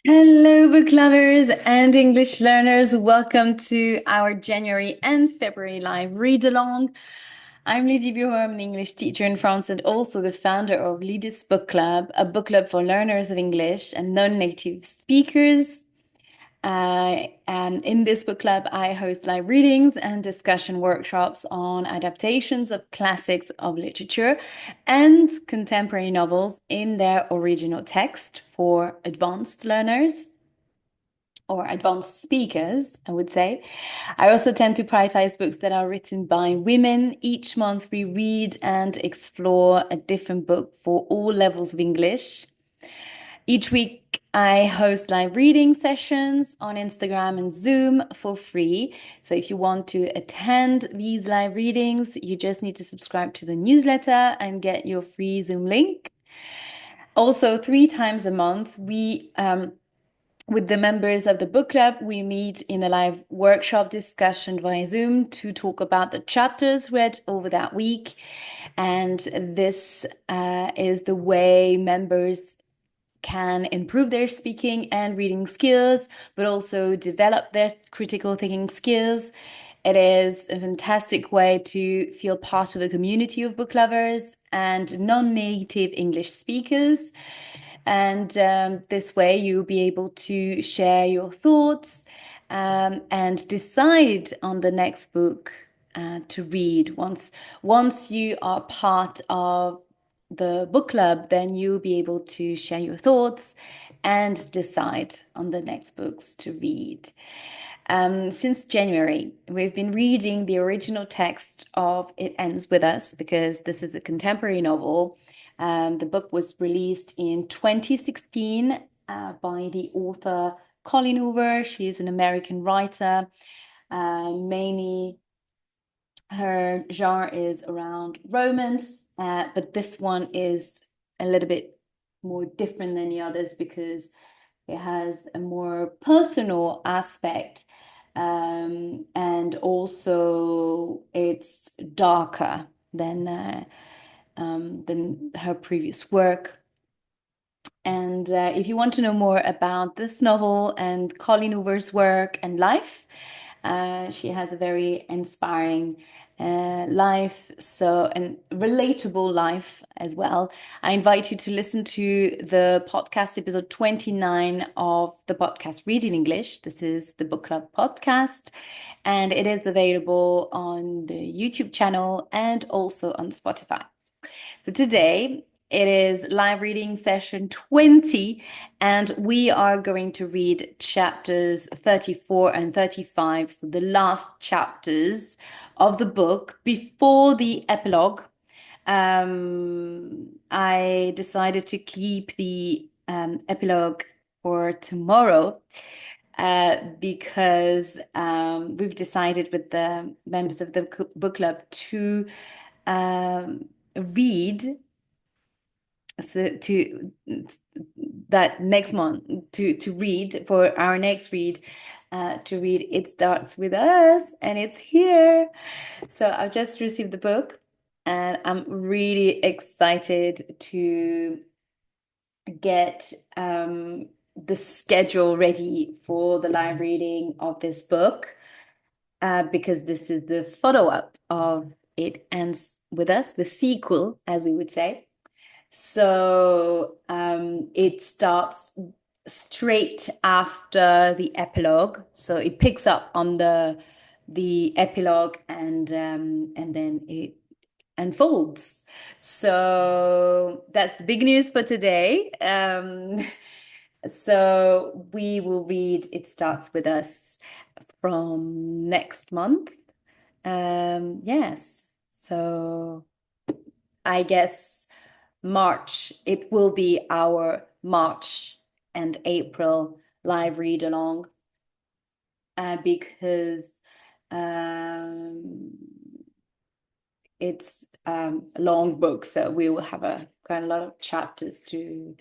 Hello, book lovers and English learners. Welcome to our January and February live read along. I'm Lydie Bureau. I'm an English teacher in France and also the founder of Lydie's Book Club, a book club for learners of English and non-native speakers. And in this book club, I host live readings and discussion workshops on adaptations of classics of literature and contemporary novels in their original text for advanced learners or advanced speakers, I would say. I also tend to prioritize books that are written by women. Each month, we read and explore a different book for all levels of English. Each week, I host live reading sessions on Instagram and Zoom for free. So if you want to attend these live readings, you just need to subscribe to the newsletter and get your free Zoom link. Also, 3 times a month, with the members of the book club, we meet in a live workshop discussion via Zoom to talk about the chapters read over that week. And this is the way members can improve their speaking and reading skills, but also develop their critical thinking skills. It is a fantastic way to feel part of a community of book lovers and non-native English speakers. And this way, you'll be able to share your thoughts and decide on the next book to read. Once you are part of the book club, then you'll be able to share your thoughts and decide on the next books to read. Since January, we've been reading the original text of It Ends With Us because this is a contemporary novel. The book was released in 2016 by the author Colleen Hoover. She is an American writer. Mainly her genre is around romance, but this one is a little bit more different than the others because it has a more personal aspect, and also it's darker than her previous work. And if you want to know more about this novel and Colleen Hoover's work and life, she has a very inspiring life, and relatable life as well. I invite you to listen to the podcast episode 29 of the podcast Reading English. This is the Book Club podcast, and it is available on the YouTube channel and also on Spotify. So today it is live reading session 20, and we are going to read chapters 34 and 35, so the last chapters of the book before the epilogue. I decided to keep the epilogue for tomorrow because we've decided with the members of the book club to read to that next month to read for our next read to read It Starts With Us, and it's here. So I've just received the book and I'm really excited to get the schedule ready for the live reading of this book because this is the follow-up of It Ends With Us, the sequel, as we would say. So it starts straight after the epilogue. So it picks up on the epilogue and then it unfolds. So that's the big news for today. So we will read It Starts With Us from next month. Yes. So I guess March, it will be our March and April live read along because it's a long book, so we will have quite a lot of chapters to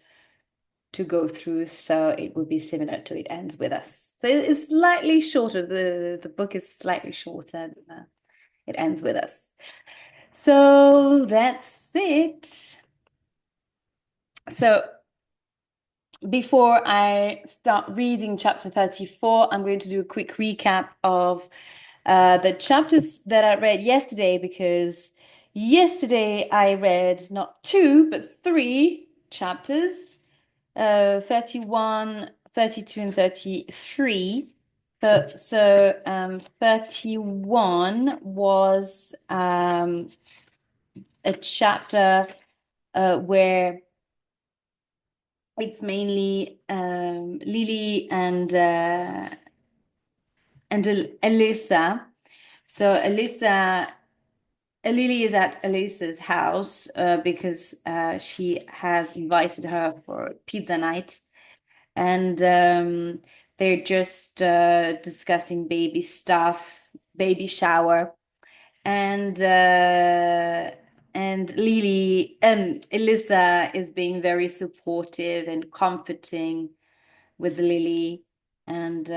go through. So it will be similar to It Ends With Us. So it's slightly shorter. The book is slightly shorter than It Ends With Us. So that's it. So Before I start reading chapter 34, I'm going to do a quick recap of the chapters that I read yesterday because yesterday I read not two, but three chapters, 31, 32, and 33. 31 was a chapter where it's mainly Lily and Alyssa. So Lily is at Alyssa's house because she has invited her for pizza night, and they're just discussing baby stuff, baby shower, and Lily Alyssa is being very supportive and comforting with Lily, and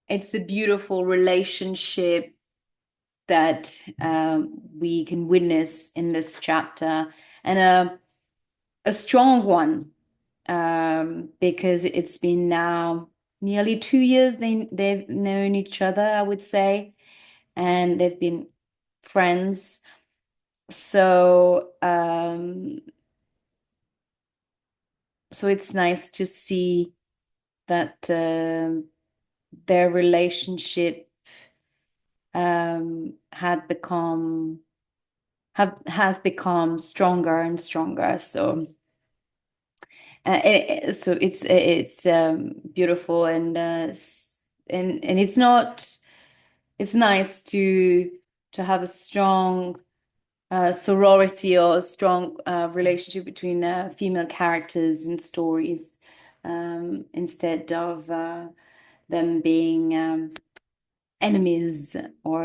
it's a beautiful relationship that we can witness in this chapter, and a strong one because it's been now nearly 2 years they've known each other, I would say, and they've been friends. So it's nice to see that their relationship had become has become stronger and stronger. So it's beautiful, and it's nice to have a strong sorority or a strong relationship between female characters in stories, instead of them being enemies, or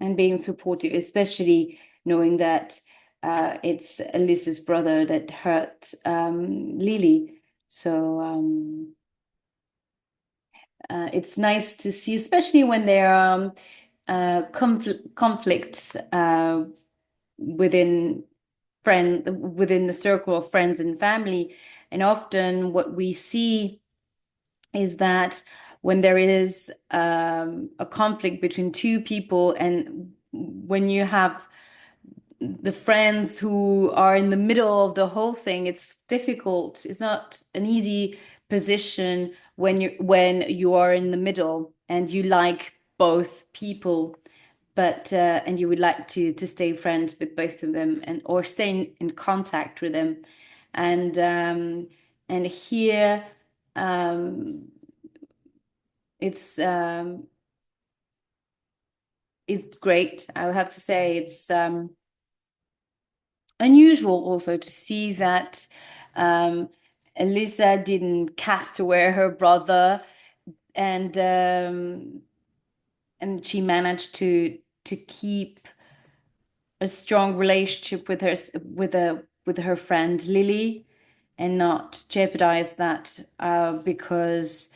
and being supportive, especially knowing that it's Alyssa's brother that hurt Lily. So it's nice to see, especially when there are conflicts within within the circle of friends and family. And often what we see is that when there is a conflict between two people, and when you have the friends who are in the middle of the whole thing, it's difficult. It's not an easy position when you are in the middle and you like both people, but and you would like to stay friends with both of them, and or stay in contact with them, and here um, it's um, it's great. I would have to say it's unusual also to see that um, Elisa didn't cast away her brother, and she managed to keep a strong relationship with her friend Lily, and not jeopardize that because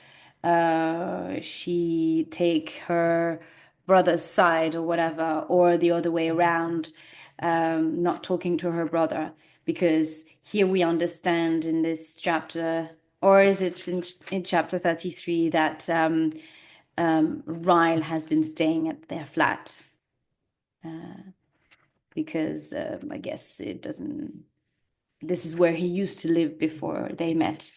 she take her brother's side or whatever, or the other way around, not talking to her brother. Because here we understand in this chapter, or is it in chapter 33, that Ryle has been staying at their flat because I guess it doesn't. This is where he used to live before they met.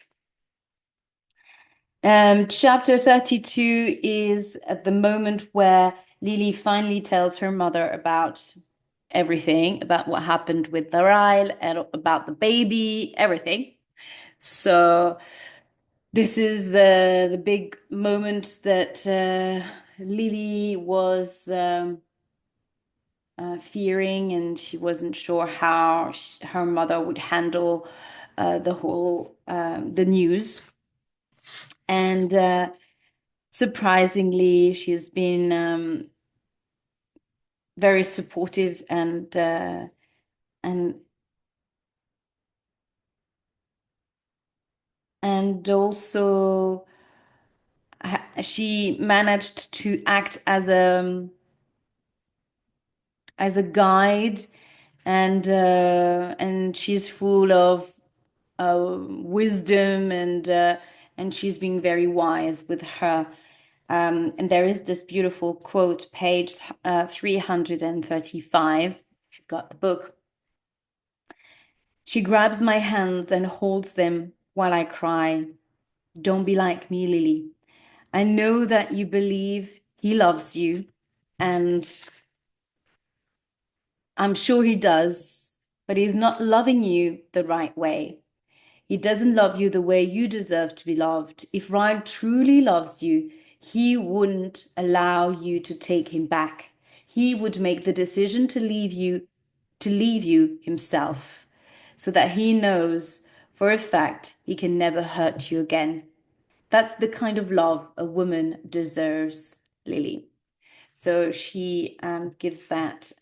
Chapter 32 is at the moment where Lily finally tells her mother about everything, about what happened with the Ryle and about the baby, everything. So this is the big moment that Lily was fearing, and she wasn't sure how her mother would handle the whole the news. And surprisingly, she's been very supportive, and also she managed to act as a guide and she's full of wisdom, and she's being very wise with her. And there is this beautiful quote, page 335, if you've got the book. She grabs my hands and holds them while I cry. Don't be like me, Lily. I know that you believe he loves you, and I'm sure he does, but he's not loving you the right way. He doesn't love you the way you deserve to be loved. If Ryan truly loves you, he wouldn't allow you to take him back. He would make the decision to leave you himself, so that he knows for a fact he can never hurt you again. That's the kind of love a woman deserves, Lily. So she gives that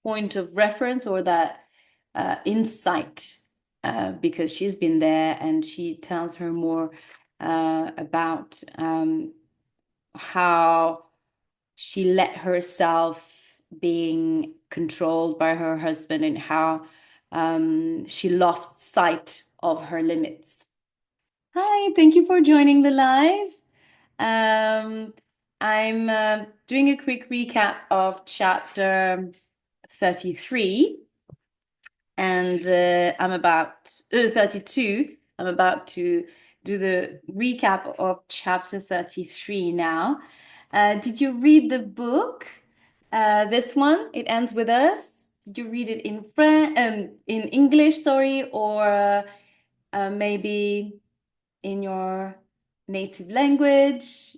point of reference, or that insight, because she's been there, and she tells her more about how she let herself being controlled by her husband, and how she lost sight of her limits. Hi, thank you for joining the live. Um, I'm doing a quick recap of chapter 33, and I'm about 32. I'm about to do the recap of chapter 33 now. Did you read the book? This one, It Ends With Us. Did you read it in in English, sorry, or maybe in your native language?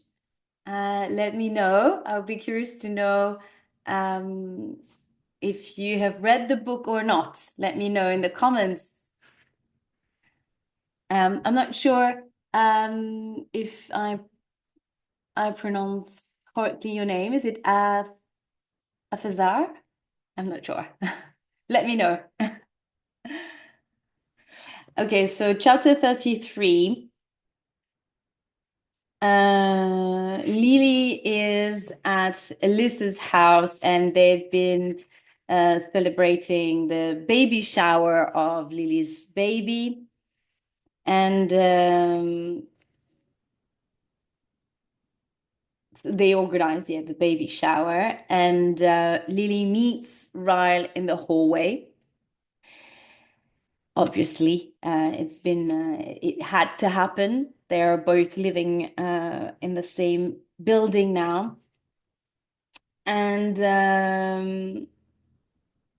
Let me know. I'll be curious to know um, if you have read the book or not. Let me know in the comments. I'm not sure if I pronounce correctly your name. Is it Afazar? I'm not sure. Let me know. Okay, so chapter 33. Lily is at Alyssa's house, and they've been celebrating the baby shower of Lily's baby. And they organize, yeah, the baby shower. And Lily meets Ryle in the hallway. Obviously, it had to happen. They are both living in the same building now. And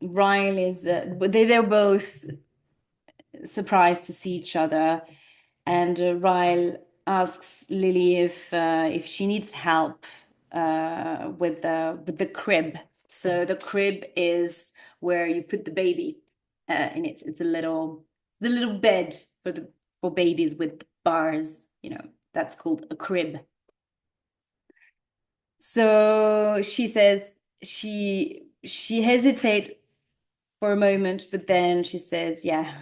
Ryle is, they're both surprised to see each other. And Ryle asks Lily if she needs help with the crib. So the crib is where you put the baby in it. It's the little bed for babies with bars. That's called a crib. So she says she hesitates for a moment, but then she says, "Yeah,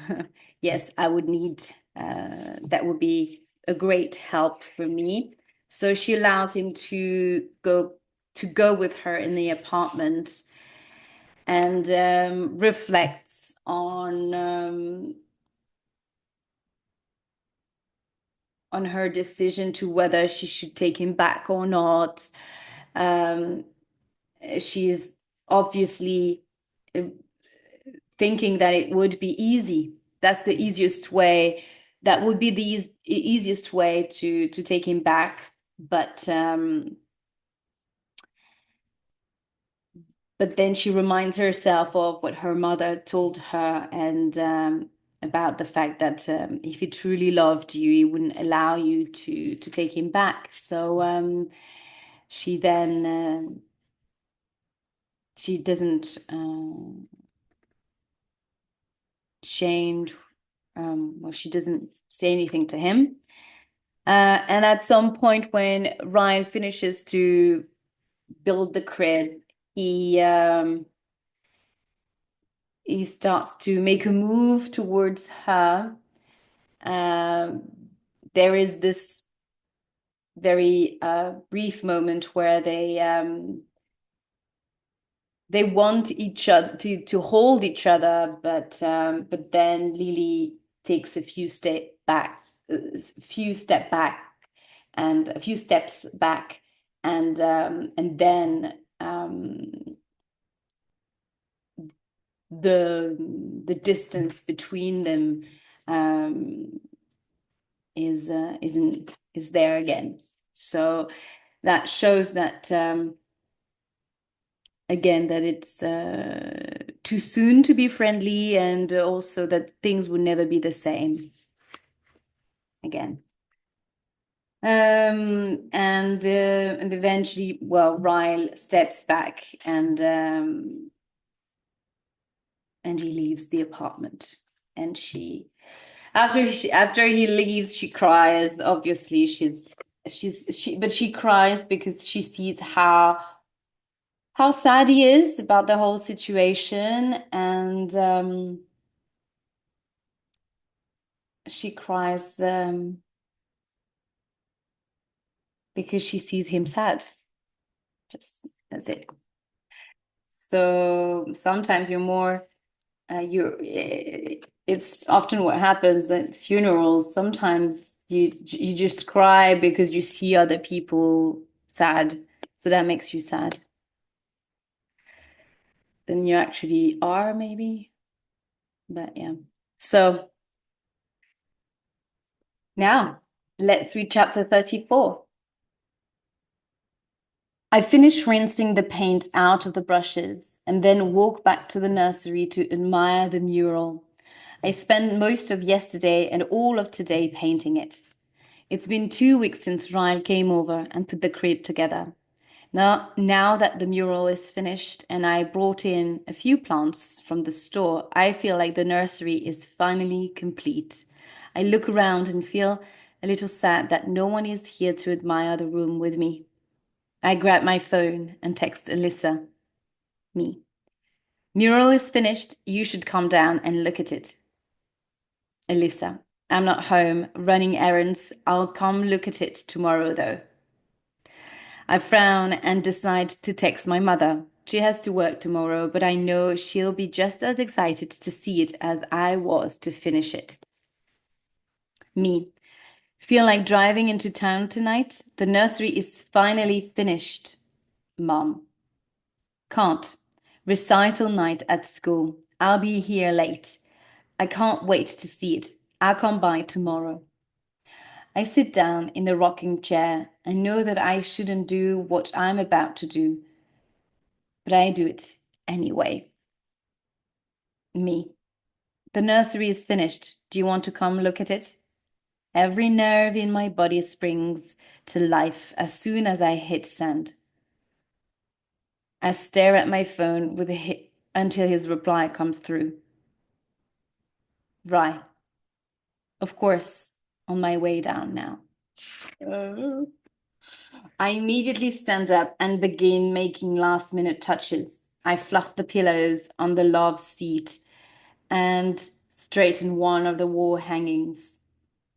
yes, I would need that would be a great help for me." So she allows him to go with her in the apartment, and reflects on her decision to whether she should take him back or not. Um, she's obviously uh, thinking that it would be easy. That's the easiest way. That would be the easiest way to take him back. But then she reminds herself of what her mother told her, and about the fact that if he truly loved you, he wouldn't allow you to take him back. So she then she doesn't change. Well, she doesn't say anything to him. And at some point, when Ryan finishes to build the crib, he starts to make a move towards her. Um, there is this very brief moment where they want each other to hold each other, but then Lily takes a few steps back, and then the distance between them um, is there again. So that shows that again that it's too soon to be friendly, and also that things will never be the same again. And eventually, well, Ryle steps back and he leaves the apartment. And after he leaves, she cries. Obviously, but she cries because she sees how sad he is about the whole situation, and she cries because she sees him sad. Just that's it. So sometimes you're more it's often what happens at funerals. Sometimes you just cry because you see other people sad, so that makes you sad than you actually are, maybe. But yeah. So now let's read chapter 34. I finish rinsing the paint out of the brushes and then walk back to the nursery to admire the mural. I spent most of yesterday and all of today painting it. It's been 2 weeks since Ryle came over and put the crib together. Now that the mural is finished and I brought in a few plants from the store, I feel like the nursery is finally complete. I look around and feel a little sad that no one is here to admire the room with me. I grab my phone and text Alyssa, me. Mural is finished. You should come down and look at it. Alyssa, I'm not home, running errands. I'll come look at it tomorrow, though. I frown and decide to text my mother. She has to work tomorrow, but I know she'll be just as excited to see it as I was to finish it. Me. Feel like driving into town tonight? The nursery is finally finished. Mom. Can't. Recital night at school. I'll be here late. I can't wait to see it. I'll come by tomorrow. I sit down in the rocking chair and know that I shouldn't do what I'm about to do, but I do it anyway. Me. The nursery is finished. Do you want to come look at it? Every nerve in my body springs to life as soon as I hit send. I stare at my phone until his reply comes through. Right. Of course, on my way down now. I immediately stand up and begin making last-minute touches. I fluff the pillows on the love seat and straighten one of the wall hangings.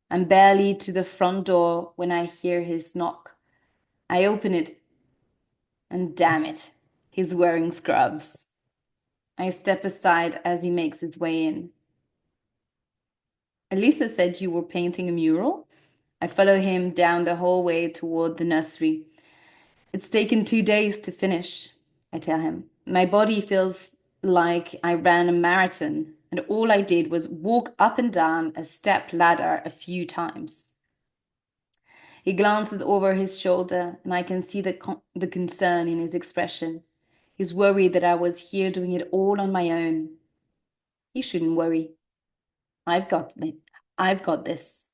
I'm barely to the front door when I hear his knock. I open it, and damn it, he's wearing scrubs. I step aside as he makes his way in. Elisa said you were painting a mural? I follow him down the hallway toward the nursery. It's taken 2 days to finish, I tell him. My body feels like I ran a marathon, and all I did was walk up and down a step ladder a few times. He glances over his shoulder, and I can see the concern in his expression. He's worried that I was here doing it all on my own. He shouldn't worry. I've got it. I've got this.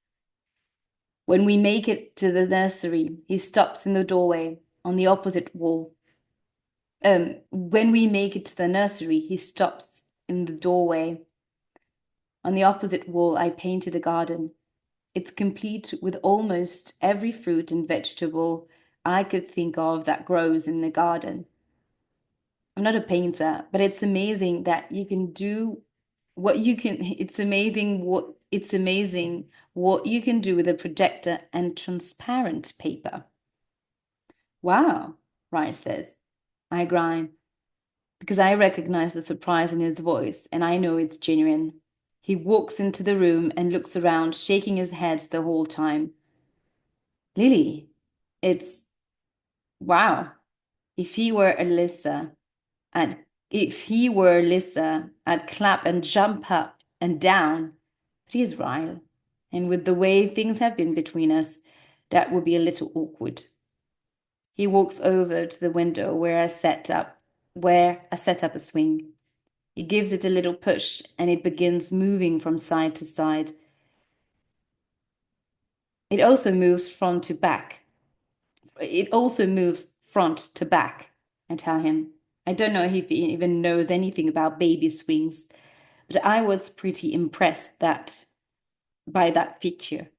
When we make it to the nursery, he stops in the doorway on the opposite wall. When we make it to the nursery, he stops in the doorway. On the opposite wall, I painted a garden. It's complete with almost every fruit and vegetable I could think of that grows in the garden. I'm not a painter, but it's amazing that you can do what you can. It's amazing what you can do with a projector and transparent paper. Wow, Ryan says. I grind. because I recognize the surprise in his voice and I know it's genuine. He walks into the room and looks around, shaking his head the whole time. Lily, it's wow. If he were Alyssa, if he were Alyssa, I'd clap and jump up and down. But he's Ryle. And with the way things have been between us, that would be a little awkward. He walks over to the window where I set up a swing. He gives it a little push and it begins moving from side to side. It also moves front to back. It also moves front to back, I tell him. I don't know if he even knows anything about baby swings, but I was pretty impressed by that feature.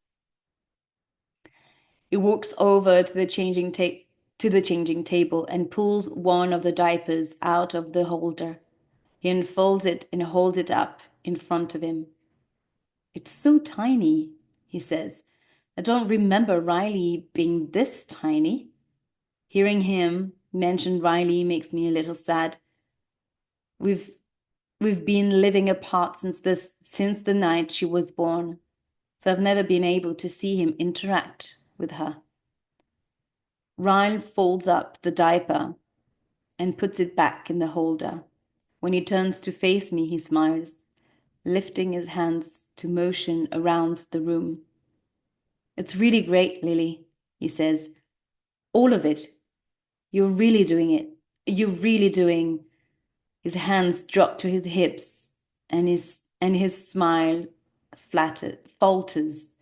He walks over to the changing table and pulls one of the diapers out of the holder. He unfolds it and holds it up in front of him. It's so tiny, he says. I don't remember Riley being this tiny. Hearing him mention Riley makes me a little sad. We've been living apart since the night she was born, so I've never been able to see him interact with her. Ryle folds up the diaper and puts it back in the holder. When he turns to face me, he smiles, lifting his hands to motion around the room. It's really great, Lily, he says. All of it. You're really doing it. You're really doing. His hands drop to his hips and his smile falters.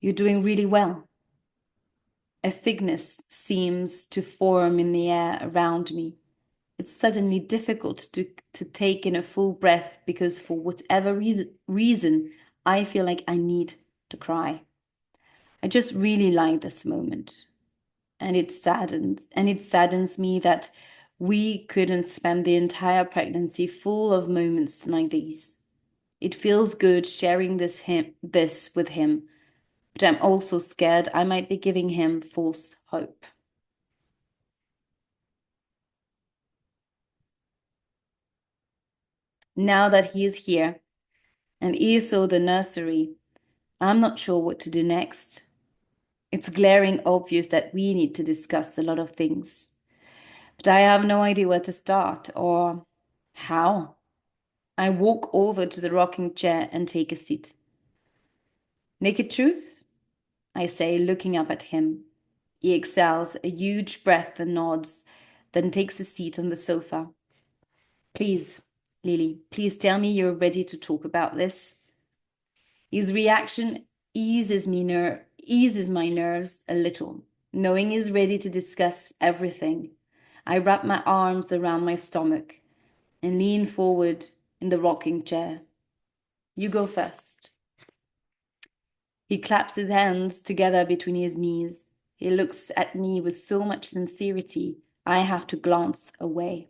You're doing really well. A thickness seems to form in the air around me. It's suddenly difficult to take in a full breath because for whatever reason, I feel like I need to cry. I just really like this moment. And it saddens me that we couldn't spend the entire pregnancy full of moments like these. It feels good sharing this with him, but I'm also scared I might be giving him false hope. Now that he is here and ESO the nursery, I'm not sure what to do next. It's glaring obvious that we need to discuss a lot of things, but I have no idea where to start or how. I walk over to the rocking chair and take a seat. Naked truth? I say, looking up at him. He exhales a huge breath and nods, then takes a seat on the sofa. Please, Lily, please tell me you're ready to talk about this. His reaction eases my nerves a little, knowing he's ready to discuss everything. I wrap my arms around my stomach and lean forward in the rocking chair. You go first. He claps his hands together between his knees. He looks at me with so much sincerity, I have to glance away.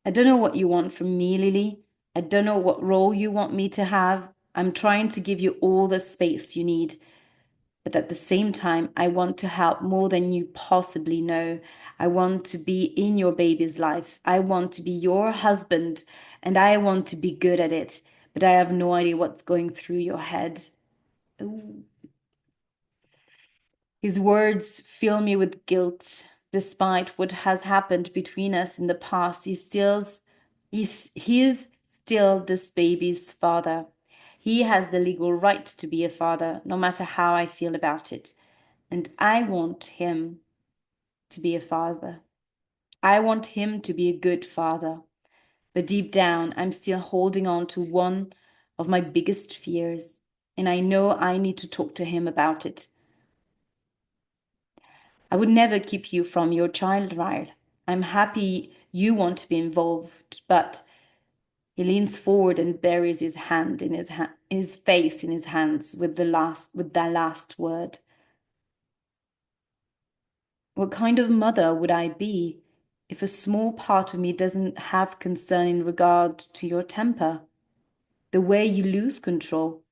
I don't know what you want from me, Lily. I don't know what role you want me to have. I'm trying to give you all the space you need. But at the same time, I want to help more than you possibly know. I want to be in your baby's life. I want to be your husband, and I want to be good at it. But I have no idea what's going through your head. Ooh. His words fill me with guilt. Despite what has happened between us in the past, he is still this baby's father. He has the legal right to be a father, no matter how I feel about it. And I want him to be a father. I want him to be a good father. But deep down, I'm still holding on to one of my biggest fears. And I know I need to talk to him about it. I would never keep you from your child, Ryle. I'm happy you want to be involved, but he leans forward and buries his face in his hands with that last word. What kind of mother would I be if a small part of me doesn't have concern in regard to your temper, the way you lose control?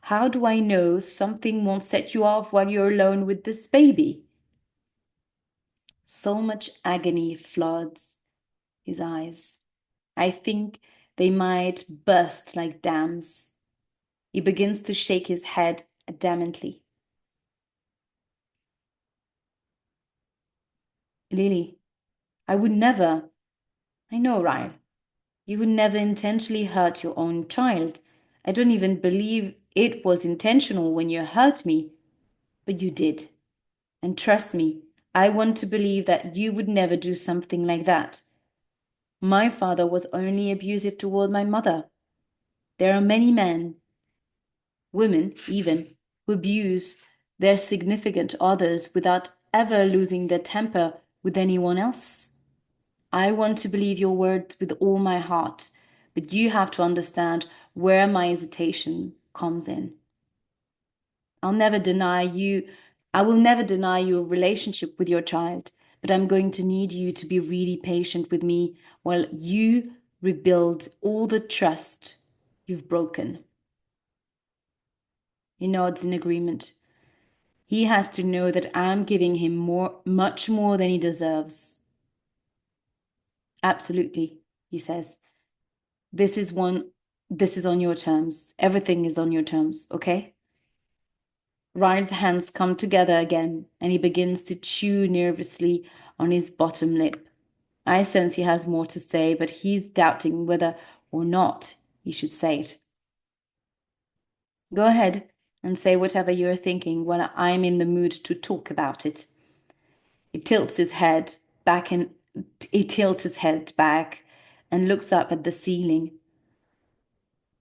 How do I know something won't set you off while you're alone with this baby? So much agony floods his eyes. I think they might burst like dams. He begins to shake his head adamantly. Lily, I would never. I know, Ryle. You would never intentionally hurt your own child. I don't even believe it was intentional when you hurt me, but you did. And trust me, I want to believe that you would never do something like that. My father was only abusive toward my mother. There are many men, women even, who abuse their significant others without ever losing their temper with anyone else. I want to believe your words with all my heart, but you have to understand where my hesitation comes in. I'll never deny you, I will never deny your relationship with your child, but I'm going to need you to be really patient with me while you rebuild all the trust you've broken. He nods in agreement. He has to know that I'm giving him much more than he deserves. Absolutely, he says. This is one, this is on your terms. Everything is on your terms, okay? Ryan's hands come together again, and he begins to chew nervously on his bottom lip. I sense he has more to say, but he's doubting whether or not he should say it. Go ahead and say whatever you're thinking when I'm in the mood to talk about it. He tilts his head back and he tilts his head back and looks up at the ceiling.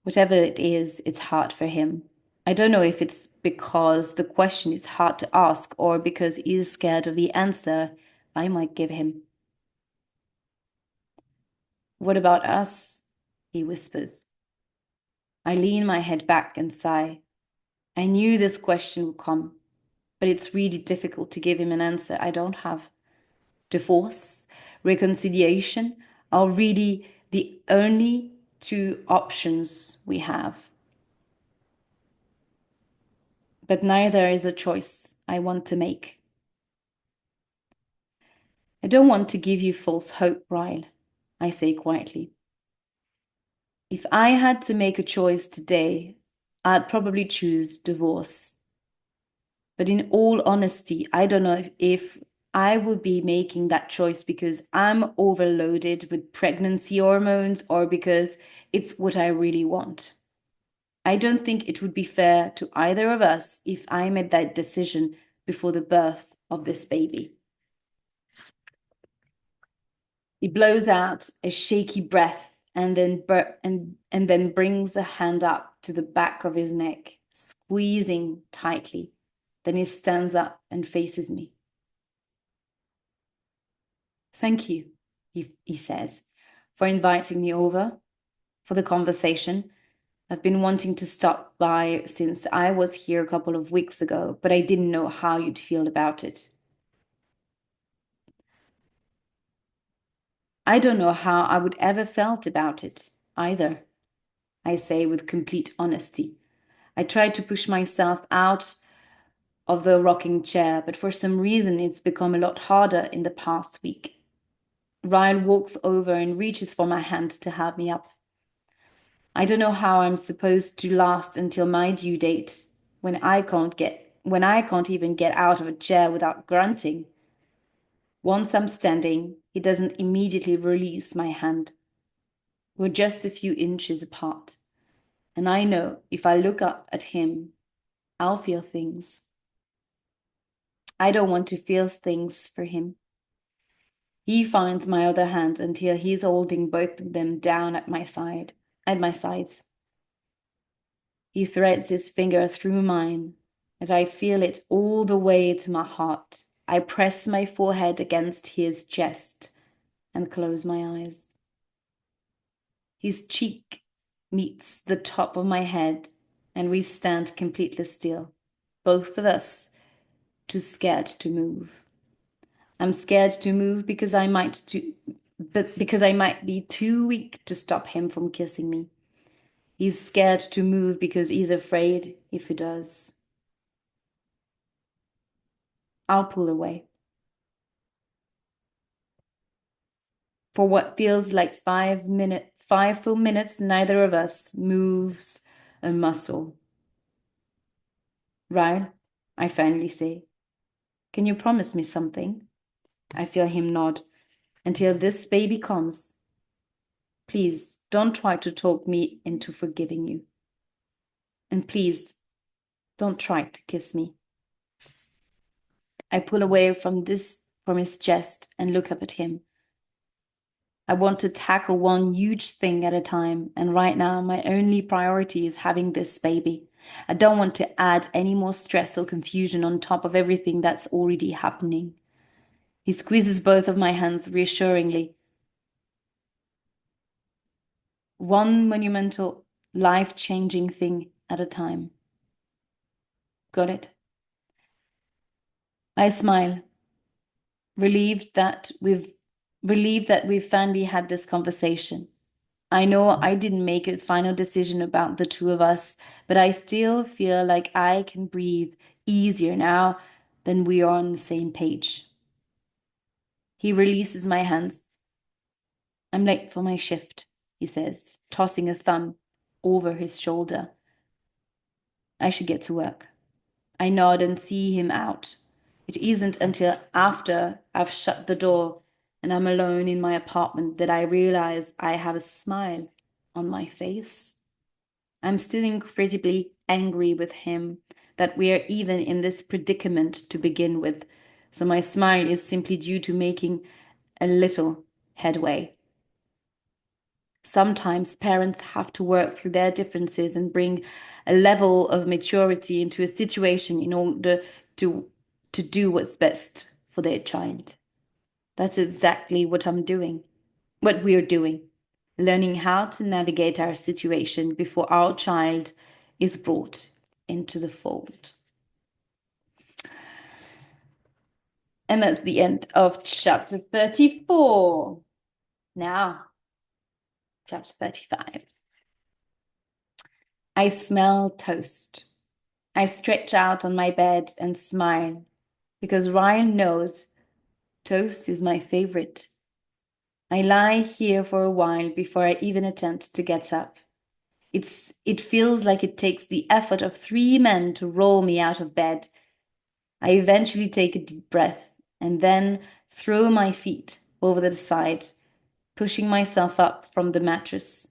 Whatever it is, it's hard for him. I don't know if it's because the question is hard to ask or because he's scared of the answer I might give him. What about us? He whispers. I lean my head back and sigh. I knew this question would come, but it's really difficult to give him an answer I don't have. Divorce, reconciliation are really the only two options we have. But neither is a choice I want to make. I don't want to give you false hope, Ryle, I say quietly. If I had to make a choice today, I'd probably choose divorce. But in all honesty, I don't know if I would be making that choice because I'm overloaded with pregnancy hormones or because it's what I really want. I don't think it would be fair to either of us if I made that decision before the birth of this baby. He blows out a shaky breath and then brings a hand up to the back of his neck, squeezing tightly. Then he stands up and faces me. Thank you, he says, for inviting me over, for the conversation. I've been wanting to stop by since I was here a couple of weeks ago, but I didn't know how you'd feel about it. I don't know how I would ever felt about it either, I say with complete honesty. I try to push myself out of the rocking chair, but for some reason it's become a lot harder in the past week. Ryan walks over and reaches for my hand to help me up. I don't know how I'm supposed to last until my due date when I can't even get out of a chair without grunting. Once I'm standing, he doesn't immediately release my hand. We're just a few inches apart, and I know if I look up at him, I'll feel things. I don't want to feel things for him. He finds my other hand until he's holding both of them down at my sides. He threads his finger through mine, and I feel it all the way to my heart. I press my forehead against his chest and close my eyes. His cheek meets the top of my head, and we stand completely still, both of us too scared to move. I'm scared to move because because I might be too weak to stop him from kissing me. He's scared to move because he's afraid if he does, I'll pull away. For what feels like 5 full minutes, neither of us moves a muscle. Ryle, I finally say, can you promise me something? I feel him nod. Until this baby comes, please don't try to talk me into forgiving you. And please don't try to kiss me. I pull away from his chest and look up at him. I want to tackle one huge thing at a time, and right now my only priority is having this baby. I don't want to add any more stress or confusion on top of everything that's already happening. He squeezes both of my hands reassuringly. One monumental, life-changing thing at a time. Got it? I smile, relieved that we've finally had this conversation. I know I didn't make a final decision about the two of us, but I still feel like I can breathe easier now than we are on the same page. He releases my hands. I'm late for my shift, he says, tossing a thumb over his shoulder. I should get to work. I nod and see him out. It isn't until after I've shut the door and I'm alone in my apartment that I realize I have a smile on my face. I'm still incredibly angry with him that we are even in this predicament to begin with. So my smile is simply due to making a little headway. Sometimes parents have to work through their differences and bring a level of maturity into a situation in order to do what's best for their child. That's exactly what we're doing, learning how to navigate our situation before our child is brought into the fold. And that's the end of chapter 34. Now, chapter 35. I smell toast. I stretch out on my bed and smile because Ryan knows toast is my favorite. I lie here for a while before I even attempt to get up. It feels like it takes the effort of 3 men to roll me out of bed. I eventually take a deep breath and then throw my feet over the side, pushing myself up from the mattress.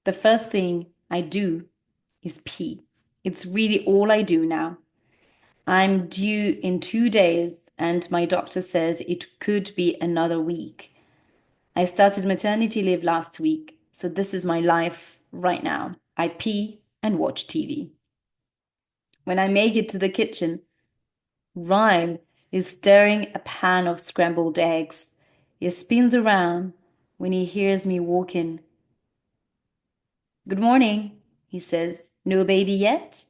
The first thing I do is pee. It's really all I do now. I'm due in 2 days, and my doctor says it could be another week. I started maternity leave last week, so this is my life right now. I pee and watch TV. When I make it to the kitchen, Ryle is stirring a pan of scrambled eggs. He spins around when he hears me walk in. Good morning, he says. No baby yet?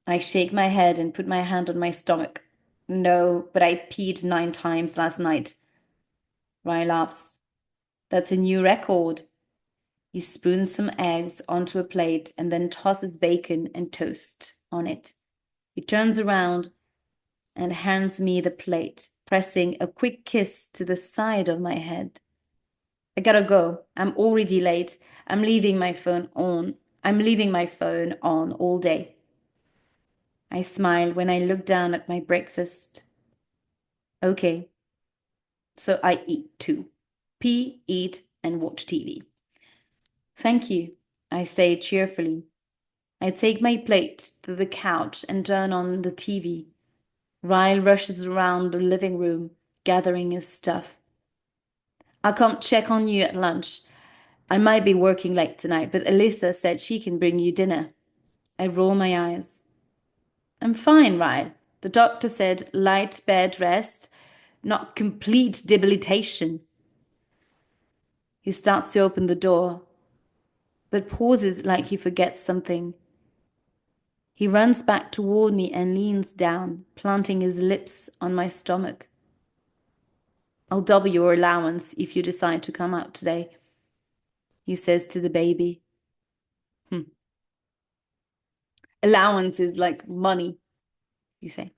I shake my head and put my hand on my stomach. No, but I peed 9 times last night. Ryle laughs. That's a new record. He spoons some eggs onto a plate and then tosses bacon and toast on it. He turns around and hands me the plate, pressing a quick kiss to the side of my head. I gotta go. I'm already late. I'm leaving my phone on all day. I smile when I look down at my breakfast. Okay, so I eat too. Pee, eat, and watch TV. Thank you, I say cheerfully. I take my plate to the couch and turn on the TV. Ryle rushes around the living room, gathering his stuff. I'll come check on you at lunch. I might be working late tonight, but Alyssa said she can bring you dinner. I roll my eyes. I'm fine, Ryle. The doctor said light bed rest, not complete debilitation. He starts to open the door, but pauses like he forgets something. He runs back toward me and leans down, planting his lips on my stomach. I'll double your allowance if you decide to come out today, he says to the baby. Allowance is like money, you say.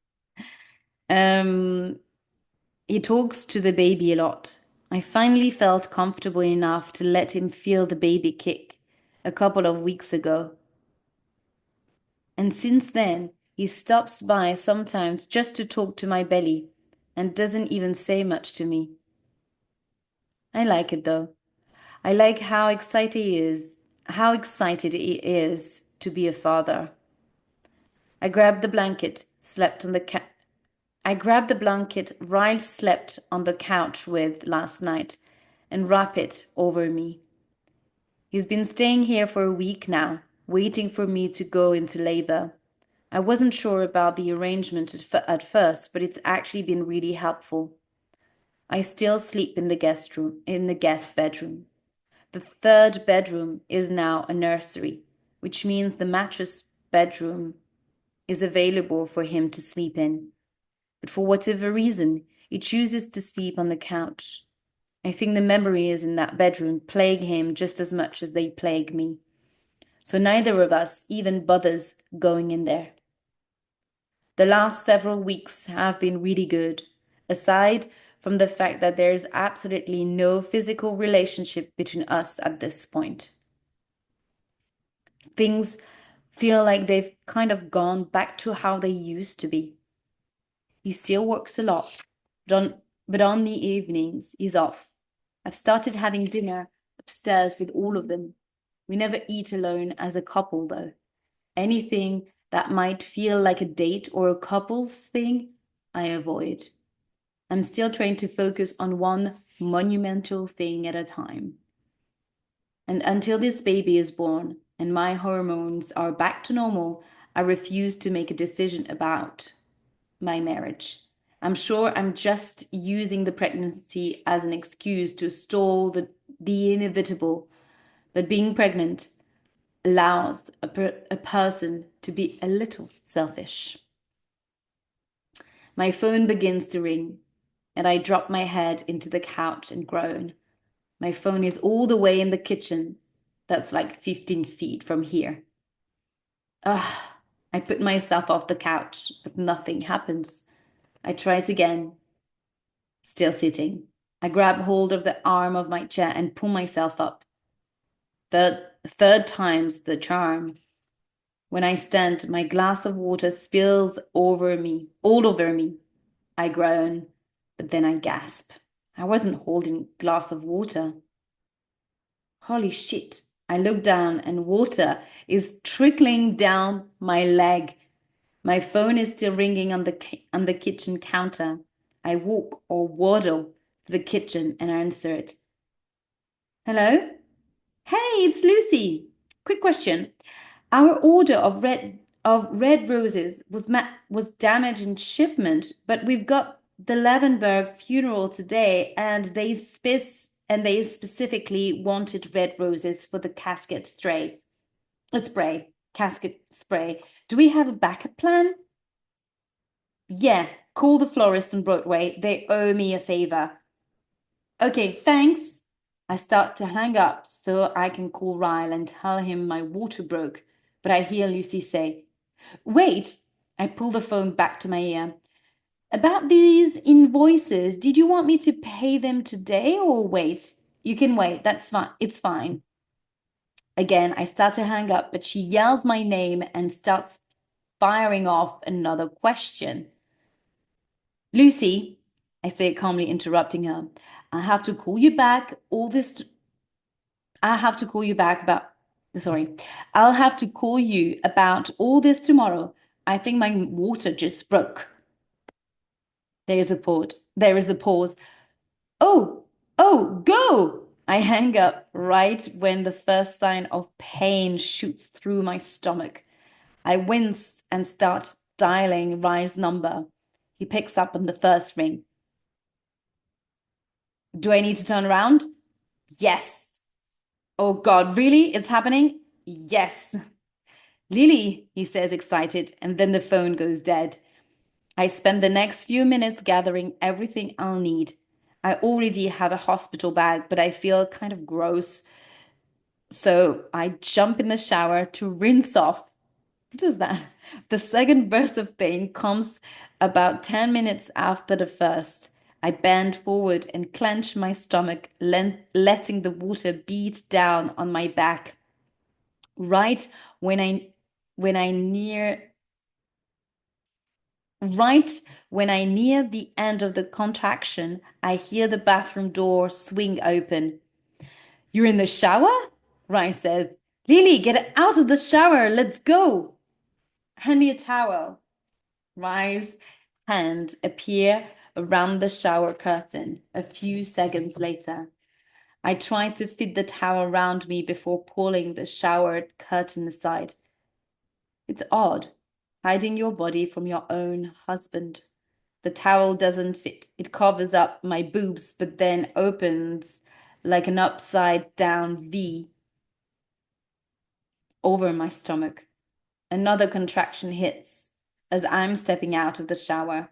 He talks to the baby a lot. I finally felt comfortable enough to let him feel the baby kick a couple of weeks ago. And since then, he stops by sometimes just to talk to my belly and doesn't even say much to me. I like it though. I like how excited he is to be a father. I grabbed the blanket, slept on the I grabbed the blanket Ryle slept on the couch with last night and wrapped it over me. He's been staying here for a week now, waiting for me to go into labor. I wasn't sure about the arrangement at first, but it's actually been really helpful. I still sleep in the guest bedroom. The third bedroom is now a nursery, which means the mattress bedroom is available for him to sleep in. But for whatever reason, he chooses to sleep on the couch. I think the memories in that bedroom plague him just as much as they plague me. So neither of us even bothers going in there. The last several weeks have been really good, aside from the fact that there's absolutely no physical relationship between us at this point. Things feel like they've kind of gone back to how they used to be. He still works a lot, but on the evenings, he's off. I've started having dinner upstairs with all of them. We never eat alone as a couple, though. Anything that might feel like a date or a couple's thing, I avoid. I'm still trying to focus on one monumental thing at a time. And until this baby is born and my hormones are back to normal, I refuse to make a decision about my marriage. I'm sure I'm just using the pregnancy as an excuse to stall the inevitable, but being pregnant allows a person to be a little selfish. My phone begins to ring, and I drop my head into the couch and groan. My phone is all the way in the kitchen. That's like 15 feet from here. Ugh, I put myself off the couch, but nothing happens. I try it again, still sitting. I grab hold of the arm of my chair and pull myself up. The third time's the charm. When I stand, my glass of water spills over me, all over me. I groan, but then I gasp. I wasn't holding a glass of water. Holy shit. I look down and water is trickling down my leg. My phone is still ringing on the kitchen counter. I walk or waddle to the kitchen and answer it. Hello? Hey, it's Lucy. Quick question. Our order of red roses was damaged in shipment, but we've got the Levenberg funeral today, and they specifically wanted red roses for the casket spray. Do we have a backup plan? Yeah, call the florist on Broadway. They owe me a favor. Okay, thanks. I start to hang up so I can call Ryle and tell him my water broke, but I hear Lucy say, Wait. I pull the phone back to my ear. About these invoices, did you want me to pay them today or wait? You can wait. That's fine. It's fine. Again, I start to hang up, but she yells my name and starts firing off another question. Lucy, I say calmly, interrupting her, I have to call you back all this. I have to call you back about. Sorry, I'll have to call you about all this tomorrow. I think my water just broke. There is a pause. There is the pause. Oh, oh, go! I hang up right when the first sign of pain shoots through my stomach. I wince and start dialing Ryan's number. He picks up on the first ring. Do I need to turn around? Yes. Oh God, really? It's happening? Yes. Lily, he says, excited, and then the phone goes dead. I spend the next few minutes gathering everything I'll need. I already have a hospital bag, but I feel kind of gross. So I jump in the shower to rinse off. What is that? The second burst of pain comes about 10 minutes after the first. I bend forward and clench my stomach, letting the water beat down on my back. Right when I when I near right when I near the end of the contraction, I hear the bathroom door swing open. You're in the shower? Ryan says. Lily, get out of the shower. Let's go. Hand me a towel. Ryan's hand appear around the shower curtain a few seconds later. I try to fit the towel around me before pulling the shower curtain aside. It's odd, hiding your body from your own husband. The towel doesn't fit. It covers up my boobs, but then opens like an upside down V over my stomach. Another contraction hits as I'm stepping out of the shower.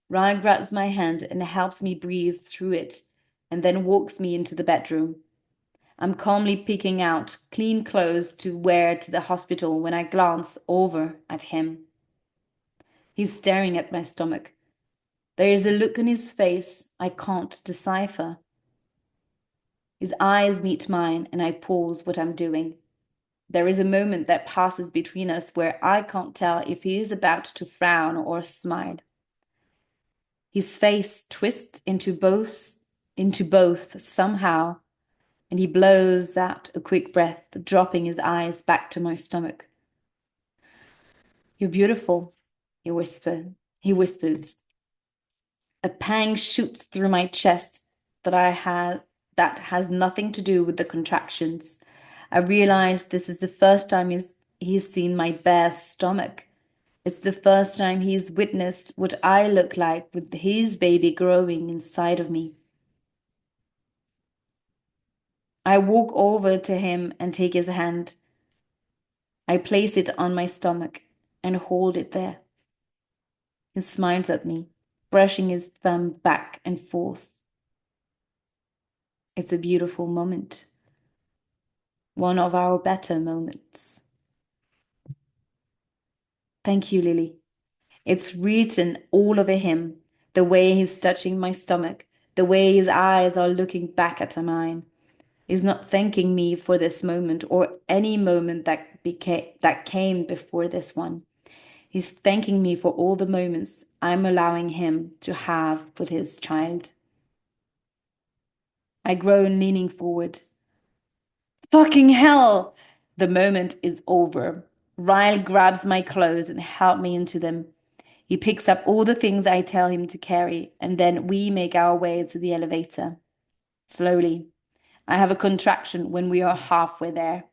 Ryan grabs my hand and helps me breathe through it, and then walks me into the bedroom. I'm calmly picking out clean clothes to wear to the hospital when I glance over at him. He's staring at my stomach. There is a look on his face I can't decipher. His eyes meet mine, and I pause what I'm doing. There is a moment that passes between us where I can't tell if he is about to frown or smile. His face twists into both somehow, and he blows out a quick breath, dropping his eyes back to my stomach. You're beautiful, he whispers. A pang shoots through my chest that has nothing to do with the contractions. I realize this is the first time he's seen my bare stomach. It's the first time he's witnessed what I look like with his baby growing inside of me. I walk over to him and take his hand. I place it on my stomach and hold it there. He smiles at me, brushing his thumb back and forth. It's a beautiful moment. One of our better moments. Thank you, Lily. It's written all over him, the way he's touching my stomach, the way his eyes are looking back at mine. He's not thanking me for this moment or any moment that came before this one. He's thanking me for all the moments I'm allowing him to have with his child. I groan, leaning forward. Fucking hell! The moment is over. Ryle grabs my clothes and helps me into them. He picks up all the things I tell him to carry, and then we make our way to the elevator. Slowly. I have a contraction when we are halfway there.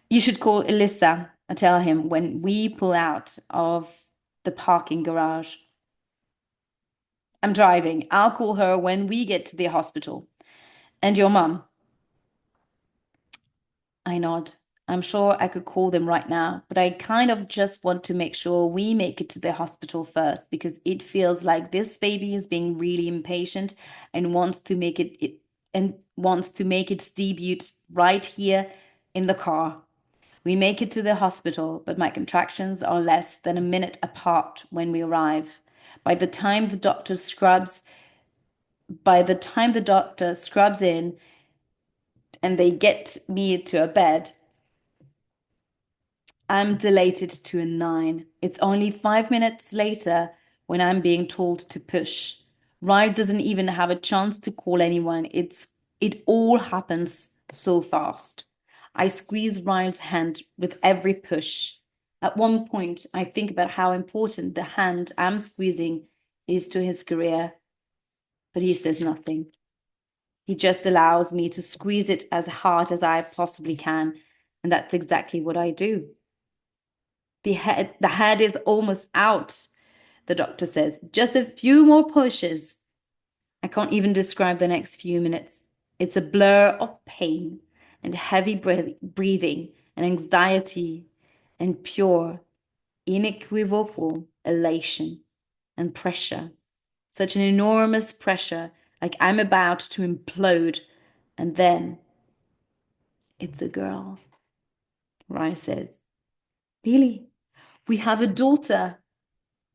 You should call Elissa, I tell him when we pull out of the parking garage. I'm driving. I'll call her when we get to the hospital. And your mum? I nod. I'm sure I could call them right now, but I kind of just want to make sure we make it to the hospital first because it feels like this baby is being really impatient and wants to make its debut right here in the car. We make it to the hospital, but my contractions are less than a minute apart when we arrive. By the time the doctor scrubs in and they get me to a bed, I'm dilated to a 9. It's only 5 minutes later when I'm being told to push. Ryle doesn't even have a chance to call anyone. It all happens so fast. I squeeze Ryle's hand with every push. At one point, I think about how important the hand I'm squeezing is to his career, but he says nothing. He just allows me to squeeze it as hard as I possibly can, and that's exactly what I do. The head is almost out, the doctor says. Just a few more pushes. I can't even describe the next few minutes. It's a blur of pain and heavy breathing and anxiety and pure, unequivocal elation and pressure. Such an enormous pressure, like I'm about to implode. And then it's a girl. Ryan says, Lily, we have a daughter.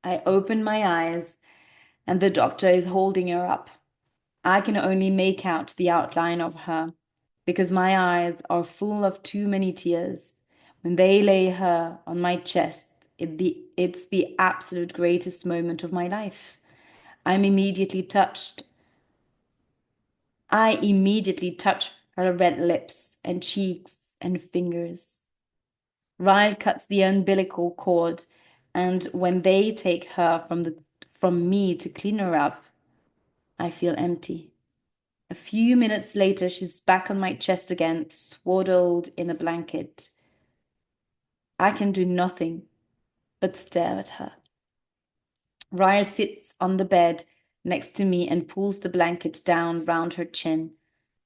I open my eyes and the doctor is holding her up. I can only make out the outline of her because my eyes are full of too many tears. When they lay her on my chest, it's the absolute greatest moment of my life. I'm immediately touched. I immediately touch her red lips and cheeks and fingers. Ryle cuts the umbilical cord, and when they take her from me to clean her up, I feel empty. A few minutes later, she's back on my chest again, swaddled in a blanket. I can do nothing but stare at her. Ryle sits on the bed next to me and pulls the blanket down round her chin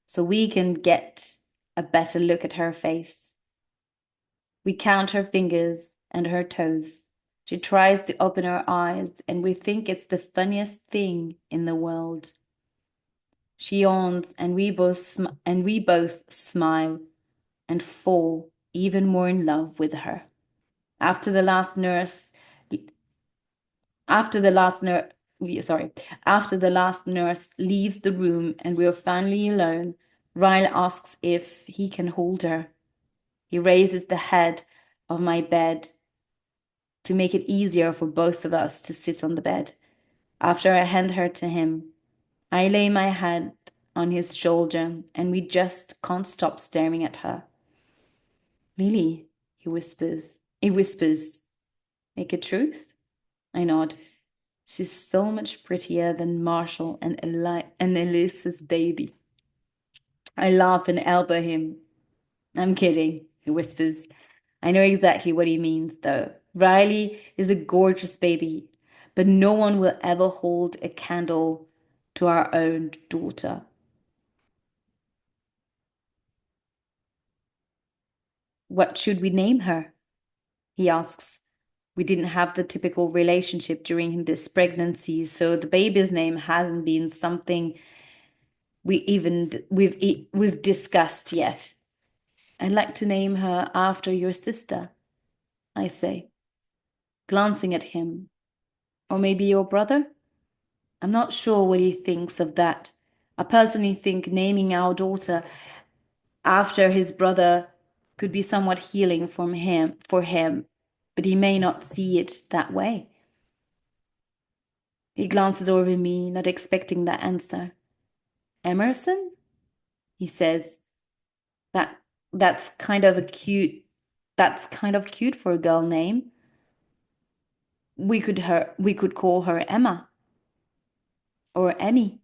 so we can get a better look at her face. We count her fingers and her toes. She tries to open her eyes, and we think it's the funniest thing in the world. She yawns, and we both smile and fall even more in love with her. After the last nurse, after the last nurse, sorry, after the last nurse leaves the room and we are finally alone, Ryle asks if he can hold her. He raises the head of my bed to make it easier for both of us to sit on the bed. After I hand her to him, I lay my head on his shoulder and we just can't stop staring at her. Lily, he whispers. He whispers, make it truth? I nod. She's so much prettier than Marshall and Elisa's baby. I laugh and elbow him. I'm kidding, he whispers. I know exactly what he means, though. Riley is a gorgeous baby, but no one will ever hold a candle to our own daughter. What should we name her? He asks. We didn't have the typical relationship during this pregnancy, so the baby's name hasn't been something we've discussed yet. I'd like to name her after your sister, I say, glancing at him. Or maybe your brother? I'm not sure what he thinks of that. I personally think naming our daughter after his brother could be somewhat healing for him, but he may not see it that way. He glances over me, not expecting that answer. Emerson? He says. That that's kind of a cute that's kind of cute for a girl name. We could call her Emma or Emmy.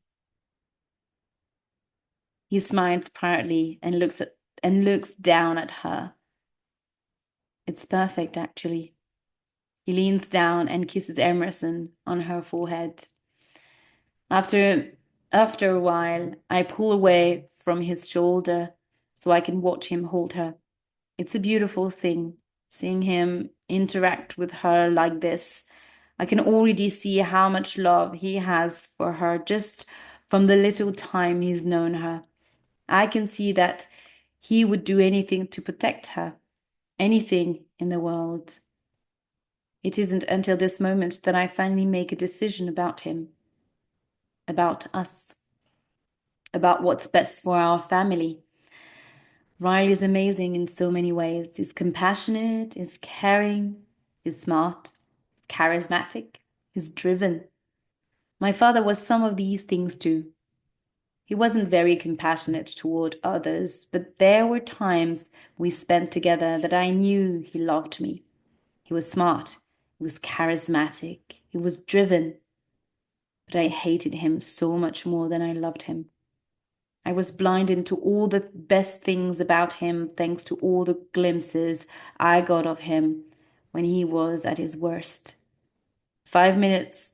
He smiles proudly and looks down at her. It's perfect, actually. He leans down and kisses Emerson on her forehead. After after a while, I pull away from his shoulder so I can watch him hold her. It's a beautiful thing, seeing him interact with her like this. I can already see how much love he has for her just from the little time he's known her. I can see that he would do anything to protect her, anything in the world. It isn't until this moment that I finally make a decision about him, about us, about what's best for our family. Riley is amazing in so many ways. He's compassionate, he's caring, he's smart, charismatic, he's driven. My father was some of these things too. He wasn't very compassionate toward others, but there were times we spent together that I knew he loved me. He was smart, he was charismatic, he was driven, but I hated him so much more than I loved him. I was blinded to all the best things about him thanks to all the glimpses I got of him when he was at his worst. 5 minutes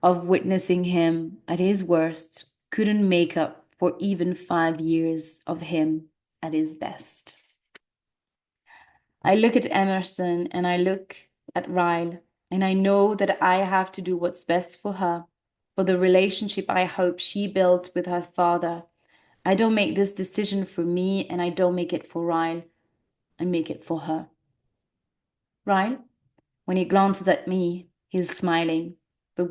of witnessing him at his worst couldn't make up for even 5 years of him at his best. I look at Emerson and I look at Ryle, and I know that I have to do what's best for her, for the relationship I hope she built with her father. I don't make this decision for me and I don't make it for Ryle. I make it for her. Ryle, when he glances at me, he's smiling. But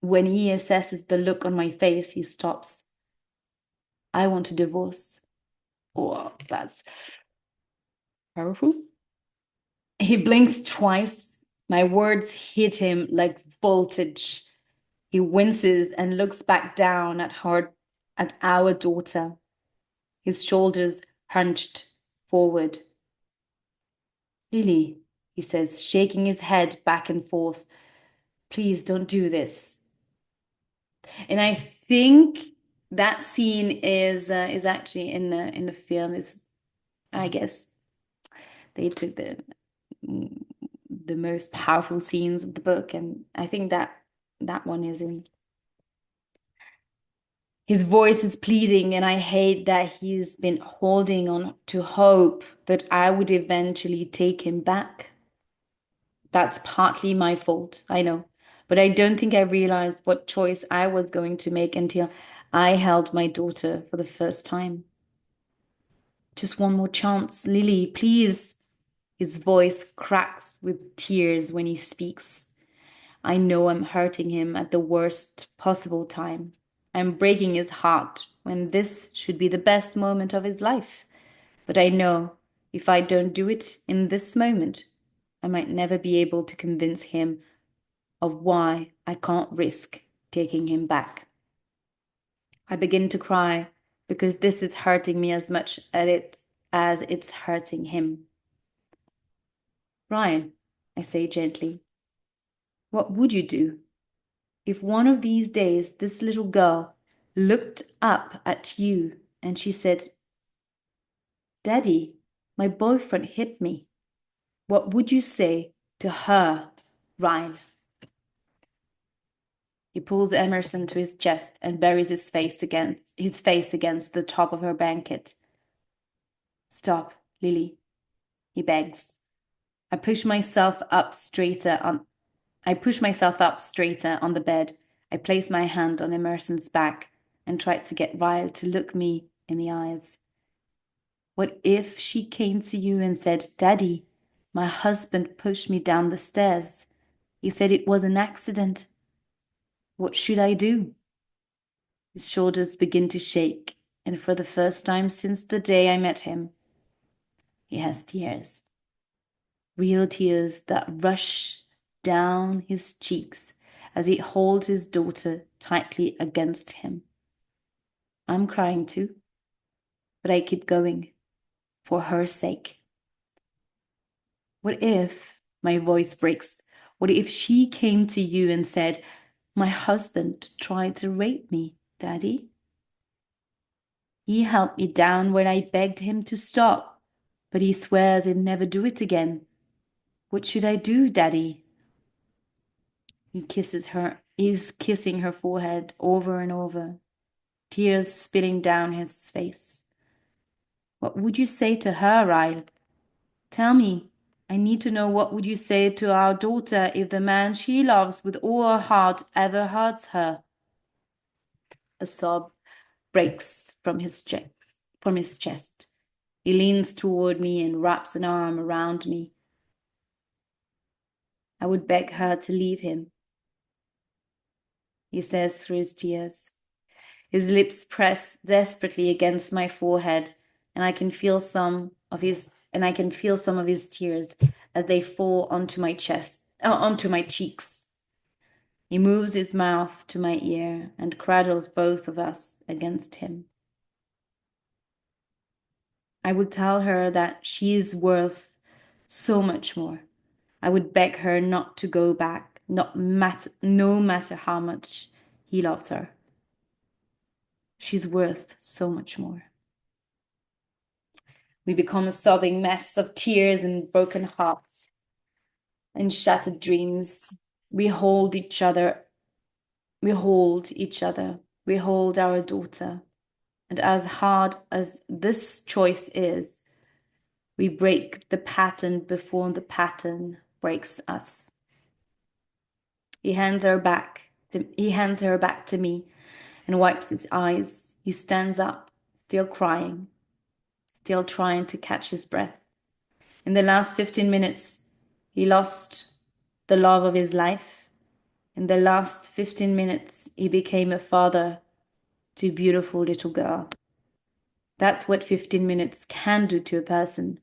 When he assesses the look on my face, he stops. I want a divorce. Oh, that's powerful. He blinks twice. My words hit him like voltage. He winces and looks back down at our daughter, his shoulders hunched forward. Lily, he says, shaking his head back and forth, please don't do this. And I think that scene is actually in the film. Is I guess they took the most powerful scenes of the book, and I think that one is in. His voice is pleading, and I hate that he's been holding on to hope that I would eventually take him back. That's partly my fault, I know. But I don't think I realized what choice I was going to make until I held my daughter for the first time. Just one more chance, Lily, please. His voice cracks with tears when he speaks. I know I'm hurting him at the worst possible time. I'm breaking his heart when this should be the best moment of his life. But I know if I don't do it in this moment, I might never be able to convince him of why I can't risk taking him back. I begin to cry because this is hurting me as much as it's hurting him. Ryan, I say gently, what would you do if one of these days this little girl looked up at you and she said, Daddy, my boyfriend hit me? What would you say to her, Ryan? He pulls Emerson to his chest and buries his face against the top of her blanket. Stop, Lily, he begs. I push myself up straighter on the bed. I place my hand on Emerson's back and try to get Ryle to look me in the eyes. What if she came to you and said, Daddy, my husband pushed me down the stairs. He said it was an accident. What should I do? His shoulders begin to shake, and for the first time since the day I met him, he has tears. Real tears that rush down his cheeks as he holds his daughter tightly against him. I'm crying too, but I keep going for her sake. What if, my voice breaks, what if she came to you and said, my husband tried to rape me, Daddy? He held me down when I begged him to stop, but he swears he'll never do it again. What should I do, Daddy? He's kissing her forehead over and over, tears spilling down his face. What would you say to her, Ryle? Tell me, I need to know what would you say to our daughter if the man she loves with all her heart ever hurts her? A sob breaks from his chest. He leans toward me and wraps an arm around me. I would beg her to leave him, he says through his tears. His lips press desperately against my forehead, and I can feel some of his tears as they fall onto my cheeks. He moves his mouth to my ear and cradles both of us against him. I would tell her that she is worth so much more. I would beg her not to go back, no matter how much he loves her. She's worth so much more. We become a sobbing mess of tears and broken hearts and shattered dreams. We hold each other. We hold our daughter. And as hard as this choice is, we break the pattern before the pattern breaks us. He hands her back to me and wipes his eyes. He stands up, still crying, still trying to catch his breath. In the last 15 minutes, he lost the love of his life, In the last 15 minutes, he became a father to a beautiful little girl. That's what 15 minutes can do to a person.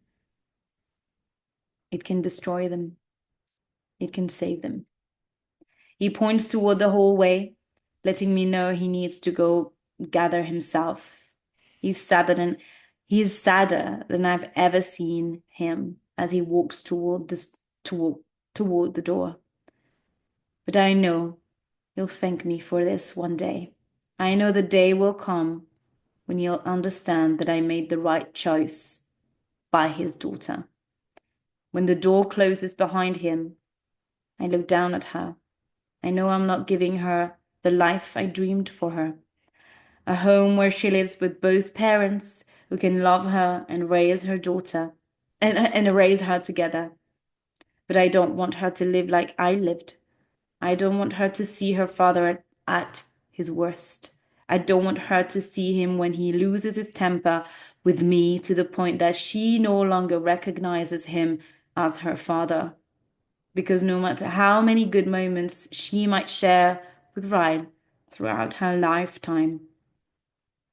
It can destroy them. It can save them. He points toward the hallway, letting me know he needs to go gather himself. He's sadder than I've ever seen him as he walks toward the door. But I know he'll thank me for this one day. I know the day will come when he'll understand that I made the right choice by his daughter. When the door closes behind him, I look down at her. I know I'm not giving her the life I dreamed for her. A home where she lives with both parents who can love her and raise her daughter and raise her together. But I don't want her to live like I lived. I don't want her to see her father at his worst. I don't want her to see him when he loses his temper with me to the point that she no longer recognizes him as her father. Because no matter how many good moments she might share with Ryle throughout her lifetime,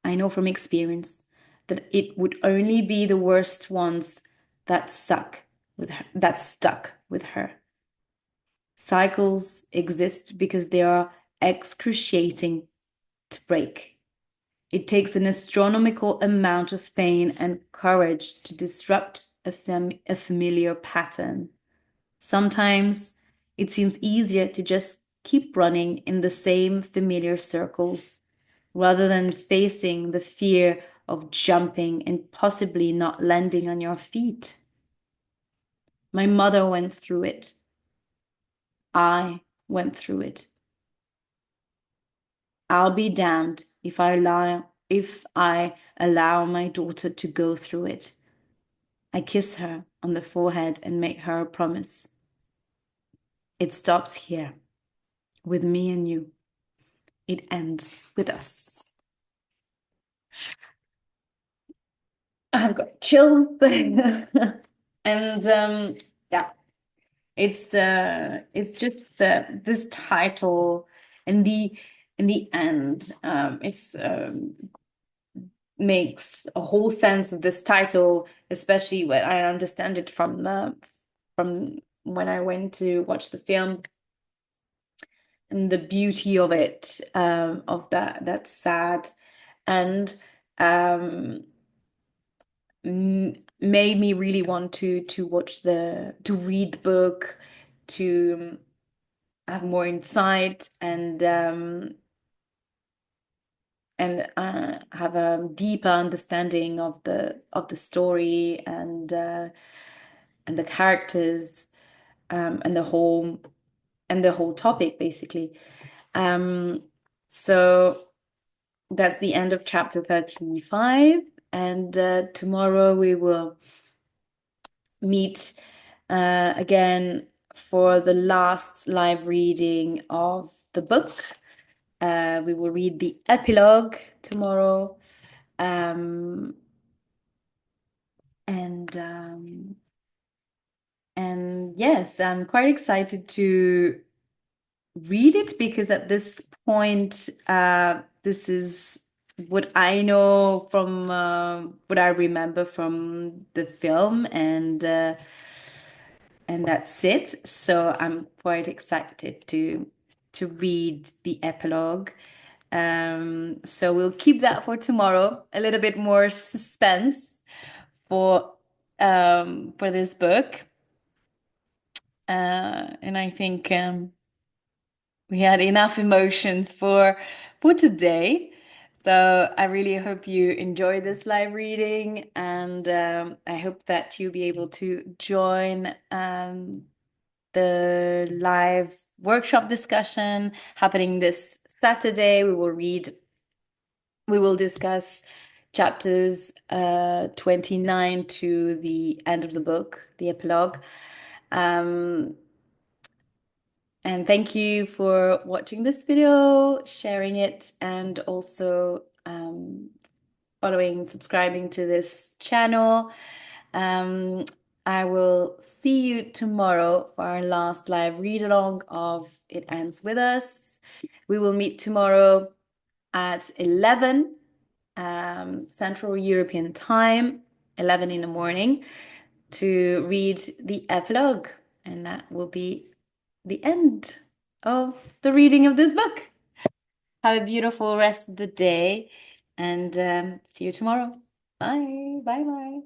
I know from experience that it would only be the worst ones that stuck with her. Cycles exist because they are excruciating to break. It takes an astronomical amount of pain and courage to disrupt a familiar pattern. Sometimes it seems easier to just keep running in the same familiar circles rather than facing the fear of jumping and possibly not landing on your feet. My mother went through it. I went through it. I'll be damned if I allow my daughter to go through it. I kiss her on the forehead and make her a promise. It stops here with me and you. It ends with us. I've got chills. And yeah, it's just this title and the end. It's makes a whole sense of this title, especially when I understand it from when I went to watch the film, and the beauty of it, of that sad end, made me really want to read the book, to have more insight and have a deeper understanding of the story and the characters, and the whole topic basically. So that's the end of chapter 35, and tomorrow we will meet again for the last live reading of the book. We will read the epilogue tomorrow. And yes, I'm quite excited to read it because at this point, this is what I know from what I remember from the film, and that's it. So I'm quite excited to read the epilogue. So we'll keep that for tomorrow, a little bit more suspense for this book. And I think we had enough emotions for today. So I really hope you enjoy this live reading, and I hope that you'll be able to join the live workshop discussion happening this Saturday. We will discuss chapters 29 to the end of the book, the epilogue. And thank you for watching this video, sharing it, and also subscribing to this channel. I will see you tomorrow for our last live read along of it ends with us. We will meet tomorrow at 11 Central European time, 11 in the morning, to read the epilogue. And that will be the end of the reading of this book. Have a beautiful rest of the day and see you tomorrow. Bye. Bye bye.